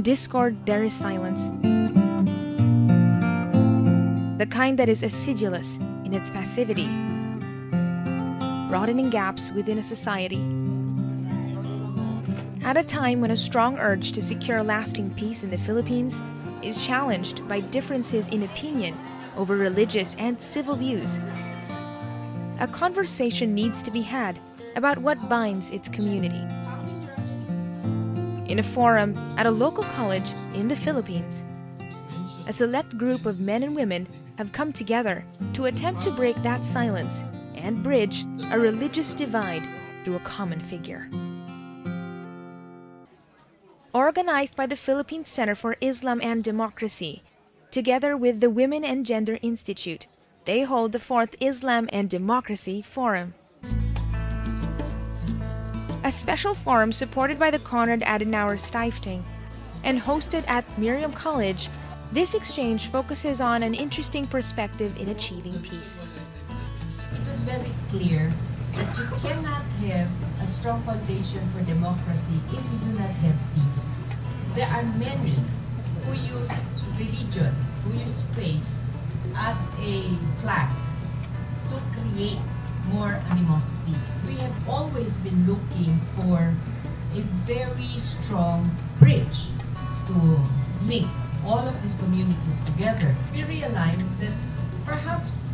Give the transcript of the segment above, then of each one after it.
discord there is silence. The kind that is acidulous in its passivity, broadening gaps within a society. At a time when a strong urge to secure lasting peace in the Philippines is challenged by differences in opinion over religious and civil views, a conversation needs to be had about what binds its community. In a forum at a local college in the Philippines, a select group of men and women have come together to attempt to break that silence and bridge a religious divide through a common figure. Organized by the Philippine Center for Islam and Democracy, together with the Women and Gender Institute, they hold the 4th Islam and Democracy Forum. A special forum supported by the Konrad Adenauer Stiftung and hosted at Miriam College, this exchange focuses on an interesting perspective in achieving peace. It was very clear that you cannot have a strong foundation for democracy if you do not have peace. There are many who use religion, who use faith as a flag to create more animosity. We have always been looking for a very strong bridge to link all of these communities together. We realized that perhaps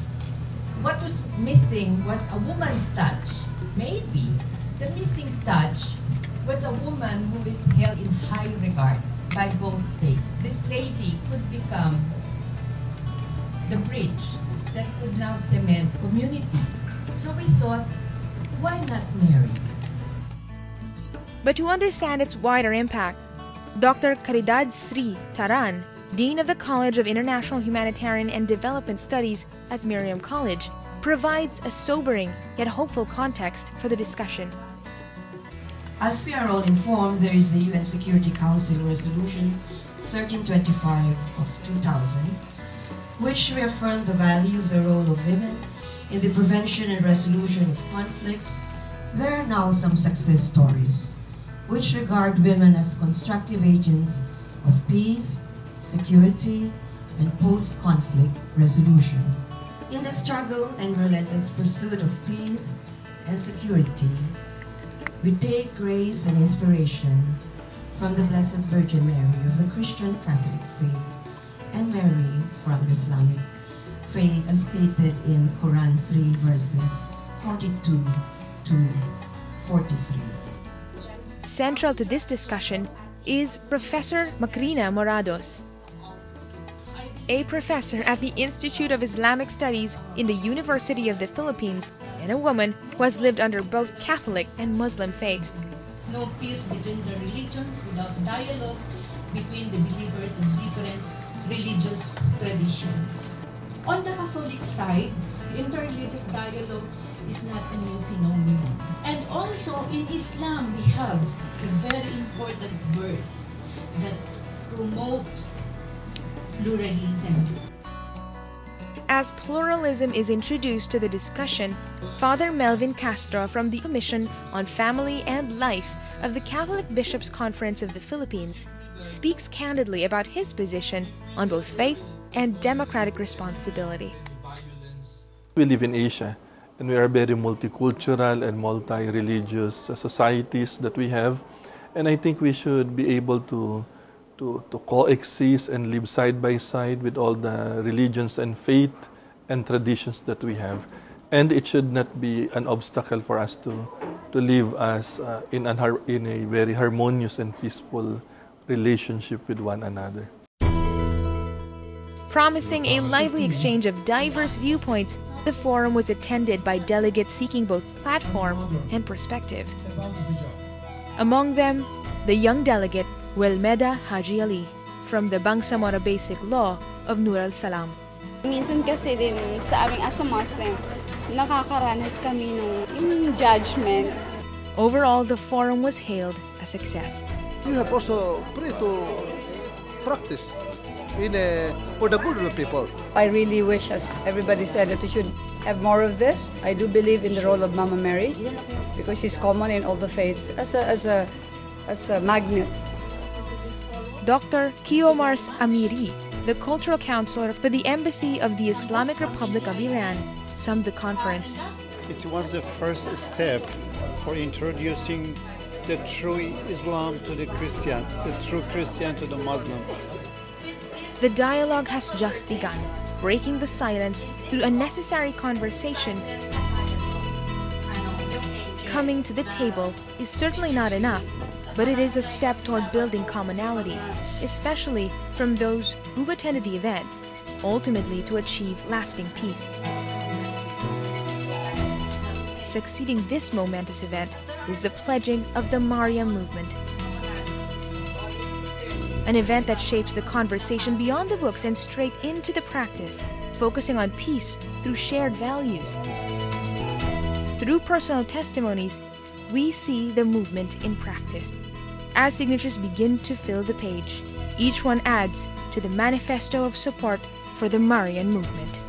what was missing was a woman's touch. Maybe the missing touch was a woman who is held in high regard by both faith. This lady could become the bridge that could now cement communities. So we thought, why not Mary? But to understand its wider impact, Dr. Caridad Sri Taran, Dean of the College of International Humanitarian and Development Studies at Miriam College, provides a sobering yet hopeful context for the discussion. As we are all informed, there is the UN Security Council Resolution 1325 of 2000, which reaffirms the value of the role of women in the prevention and resolution of conflicts. There are now some success stories which regard women as constructive agents of peace, security, and post-conflict resolution. In the struggle and relentless pursuit of peace and security, we take grace and inspiration from the Blessed Virgin Mary of the Christian Catholic faith and Mary from the Islamic faith as stated in Quran 3 verses 42 to 43. Central to this discussion is Professor Macrina Morados, a professor at the Institute of Islamic Studies in the University of the Philippines and a woman who has lived under both Catholic and Muslim faith. No peace between the religions without dialogue between the believers in different religious traditions. On the Catholic side, interreligious dialogue is not a new phenomenon. And also in Islam, we have a very important verse that promotes pluralism. As pluralism is introduced to the discussion, Father Melvin Castro from the Commission on Family and Life of the Catholic Bishops' Conference of the Philippines speaks candidly about his position on both faith and democratic responsibility. We live in Asia, and we are very multicultural and multi-religious societies that we have, and I think we should be able to coexist and live side by side with all the religions and faith and traditions that we have. And it should not be an obstacle for us to live as in a very harmonious and peaceful relationship with one another. Promising a lively exchange of diverse viewpoints, the forum was attended by delegates seeking both platform and perspective. Among them, the young delegate Wilmeda Haji Ali from the Bangsamoro Basic Law of Nur al-Salam. Minsan kasi din sa aming as a Muslim, nakakaranas kami ng judgment. Overall, the forum was hailed a success. We have also prayed to practice for the good of the people. I really wish, as everybody said, that we should have more of this. I do believe in the role of Mama Mary because she's common in all the faiths as a magnet. Dr. Kiomars Amiri, the cultural counselor for the Embassy of the Islamic Republic of Iran, summed the conference. It was the first step for introducing the true Islam to the Christians, the true Christian to the Muslim. The dialogue has just begun, breaking the silence through a necessary conversation. Coming to the table is certainly not enough, but it is a step toward building commonality, especially from those who attended the event, ultimately to achieve lasting peace. Succeeding this momentous event is the pledging of the Maryam movement, an event that shapes the conversation beyond the books and straight into the practice, focusing on peace through shared values. Through personal testimonies, we see the movement in practice. As signatures begin to fill the page, each one adds to the manifesto of support for the Marian movement.